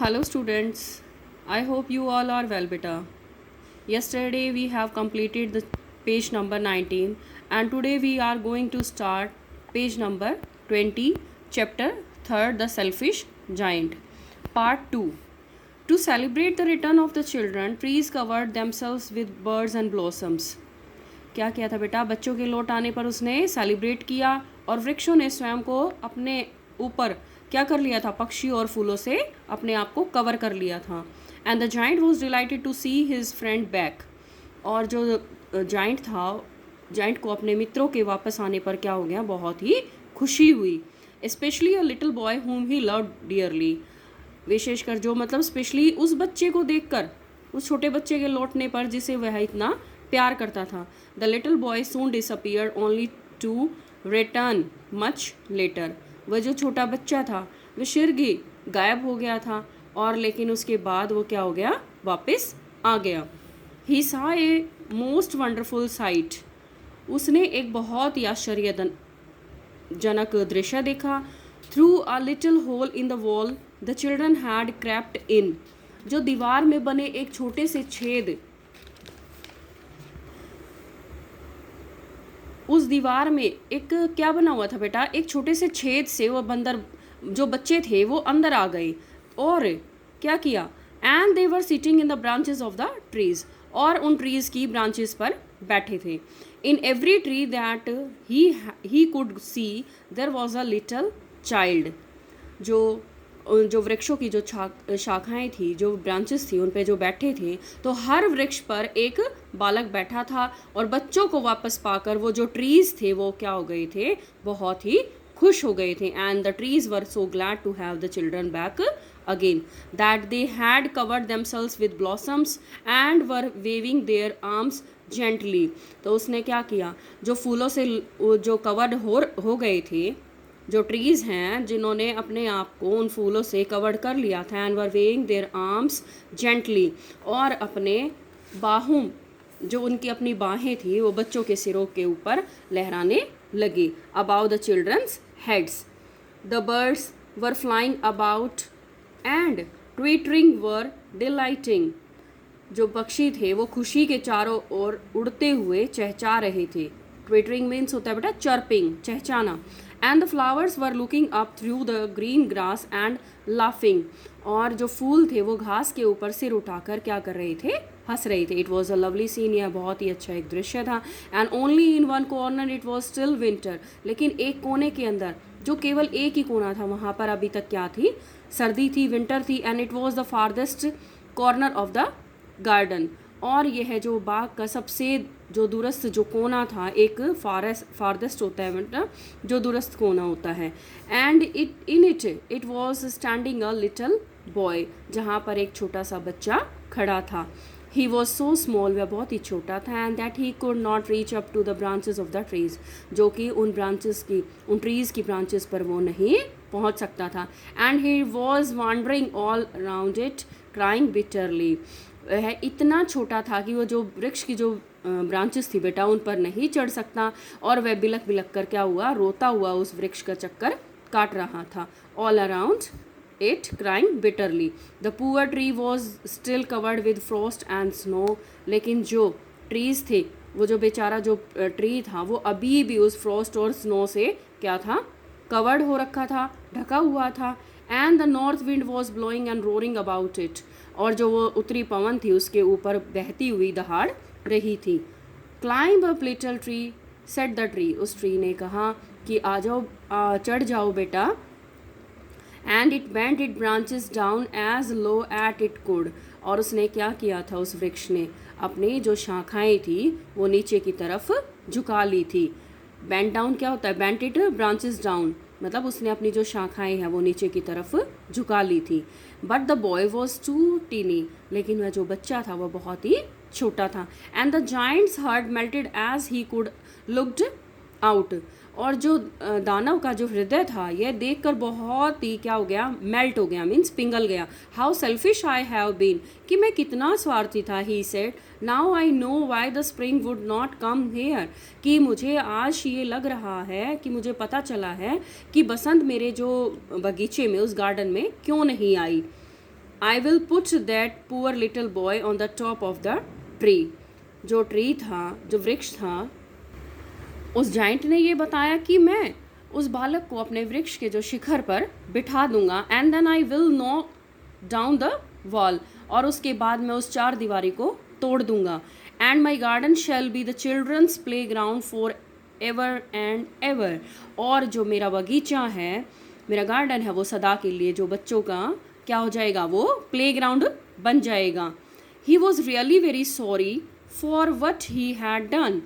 Hello students, I hope you all are well beta. Yesterday we have completed the page number 19 and today we are going to start page number 20 chapter 3rd The Selfish Giant part 2. To celebrate the return of the children, trees covered themselves with birds and blossoms. क्या किया था बेटा? बच्चों के लौट आने पर उसने सेलिब्रेट किया और वृक्षों ने स्वयं को अपने ऊपर क्या कर लिया था? पक्षी और फूलों से अपने आप को कवर कर लिया था. And the giant was delighted to see his friend back. और जो जाइंट था, जाइंट को अपने मित्रों के वापस आने पर क्या हो गया? बहुत ही खुशी हुई. स्पेशली अ लिटिल बॉय हुम ही लव्ड डियरली. विशेषकर जो मतलब स्पेशली उस बच्चे को देखकर, उस छोटे बच्चे के लौटने पर जिसे वह इतना प्यार करता था. The little boy soon disappeared only to return much later. वह जो छोटा बच्चा था वह शीघ्र गायब हो गया था और लेकिन उसके बाद वो क्या हो गया? वापस आ गया. ही सा ए मोस्ट वंडरफुल साइट. उसने एक बहुत ही आश्चर्यजनक दृश्य देखा. Through a little hole in the wall the children had crept in. जो दीवार में बने एक छोटे से छेद, उस दीवार में एक क्या बना हुआ था बेटा? एक छोटे से छेद से वो बंदर, जो बच्चे थे वो अंदर आ गए और क्या किया? And they were sitting in the branches of the trees. और उन ट्रीज की ब्रांचेस पर बैठे थे. In every tree that he could see there was a little child. जो जो वृक्षों की जो शाखाएं थी, जो ब्रांचेस थी, उन पे जो बैठे थे, तो हर वृक्ष पर एक बालक बैठा था. और बच्चों को वापस पाकर वो जो ट्रीज थे वो क्या हो गए थे? बहुत ही खुश हो गए थे. And the trees were so glad to have the children back again that they had covered themselves with blossoms and were waving their arms gently. तो उसने क्या किया? जो फूलों से जो कवर्ड हो गए थे, जो ट्रीज़ हैं जिन्होंने अपने आप को उन फूलों से कवर कर लिया था, and were weighing there arms gently, और अपने बाहों, जो उनकी अपनी बाहें थी, वो बच्चों के सिरों के ऊपर लहराने लगी. Above the children's heads the birds were flying about and twittering were delighting. जो पक्षी थे वो खुशी के चारों ओर उड़ते हुए चहचा रहे थे. ट्विटरिंग मीन्स होता है बेटा चर्पिंग, चहचाना. And the flowers were looking up through the green grass and laughing. और जो फूल थे वो घास के ऊपर सिर उठाकर क्या कर रहे थे? हंस रहे थे. It was a lovely scene. यह बहुत ही अच्छा एक दृश्य था. And only in one corner it was still winter. लेकिन एक कोने के अंदर, जो केवल एक ही कोना था, वहाँ पर अभी तक क्या थी? सर्दी थी, विंटर थी. And it was the farthest corner of the garden. और यह जो बाग का सबसे जो दूरस्थ जो कोना था, एक फारदेस्ट होता है मतलब जो दूरस्थ कोना होता है. And it was standing a little boy. जहाँ पर एक छोटा सा बच्चा खड़ा था. He was so small. वह बहुत ही छोटा था. And that he could not reach up to the branches of the trees. जो कि उन ट्रीज़ की ब्रांचेस पर वो नहीं पहुँच सकता था. And he was wandering all around it crying bitterly. वह इतना छोटा था कि वो जो वृक्ष की जो ब्रांचेस थी बेटा, उन पर नहीं चढ़ सकता. और वह बिलक बिलक कर क्या हुआ? रोता हुआ उस वृक्ष का चक्कर काट रहा था. All around it crying bitterly. The poor tree was still covered with Frost and snow. लेकिन जो ट्रीज थे, वो जो बेचारा जो ट्री था, वो अभी भी उस फ्रॉस्ट और स्नो से क्या था? कवर्ड हो रखा था, ढका हुआ था. And the north wind was blowing and roaring about it. और जो वो उत्तरी पवन थी उसके ऊपर बहती हुई दहाड़ रही थी. Climb up little tree said the tree. उस ट्री ने कहा कि आ जाओ, चढ़ जाओ बेटा. And it bent it branches down as low as it could. और उसने क्या किया था? उस वृक्ष ने अपनी जो शाखाएं थी वो नीचे की तरफ झुका ली थी. बेंट डाउन क्या होता है? बेंट इट ब्रांचेस डाउन, मतलब उसने अपनी जो शाखाएं हैं वो नीचे की तरफ झुका ली थी. But the boy was too tiny. लेकिन वह जो बच्चा था वह बहुत ही छोटा था. And the giant's heart melted as he could looked out. और जो दानव का जो हृदय था, यह देखकर बहुत ही क्या हो गया? मेल्ट हो गया, मीन्स पिघल गया. How selfish I have been. कि मैं कितना स्वार्थी था. He said now I know why the spring would not come here. कि मुझे आज ये लग रहा है कि मुझे पता चला है कि बसंत मेरे जो बगीचे में, उस गार्डन में क्यों नहीं आई. I will put that poor little boy on the top of the tree. जो ट्री था, जो वृक्ष था, उस जाइंट ने ये बताया कि मैं उस बालक को अपने वृक्ष के जो शिखर पर बिठा दूंगा, and then I will knock down the wall, और उसके बाद मैं उस चार दीवारी को तोड़ दूंगा। And my garden shall be the children's playground forever and ever, और जो मेरा बगीचा है, मेरा गार्डन है, वो सदा के लिए जो बच्चों का क्या हो जाएगा, वो प्ले ग्राउंड बन जाएगा। He was really very sorry for what he had done,